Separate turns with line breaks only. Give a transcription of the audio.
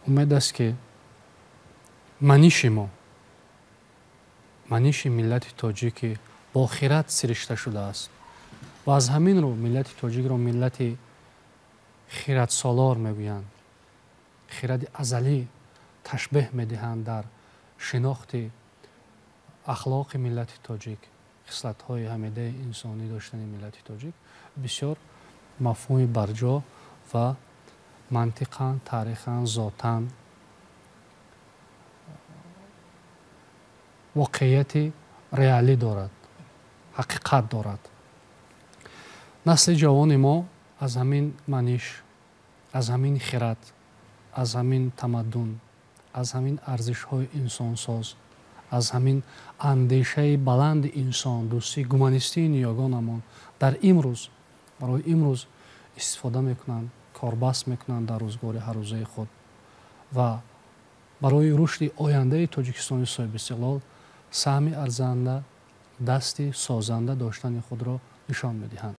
умед аст ки маниши мо, маниши миллати тоҷикӣ бо хирад сиришта шудааст ва аз ҳамин рӯ миллати тоҷикро миллати хиратсолор мегӯянд. хиради азалӣ ташбеҳ медиҳанд дар шинохти ахлоқи миллати тоҷик, хислатҳои ҳамедаи инсонӣ доштани миллати тоҷик бисёр мафҳуми барҷо ва мантиқан, таърихан, зотан воқеияти реалӣ дорад, ҳақиқат дорад. насли ҷавони мо аз ҳамин маниш, аз ҳамин хирад, аз ҳамин тамаддун, аз ҳамин арзишҳои инсонсоз, аз ҳамин андешаи баланди инсон, дӯстӣ, гуманистии ниёгонамон дар имрӯз, барои имрӯз истифода мекунанд, корбаст мекунанд дар рӯзгори ҳаррӯзаи худ ва барои рушди ояндаи Тоҷикистони соҳибистиқлол саҳми арзанда, дасти созанда доштани худро нишон медиҳанд.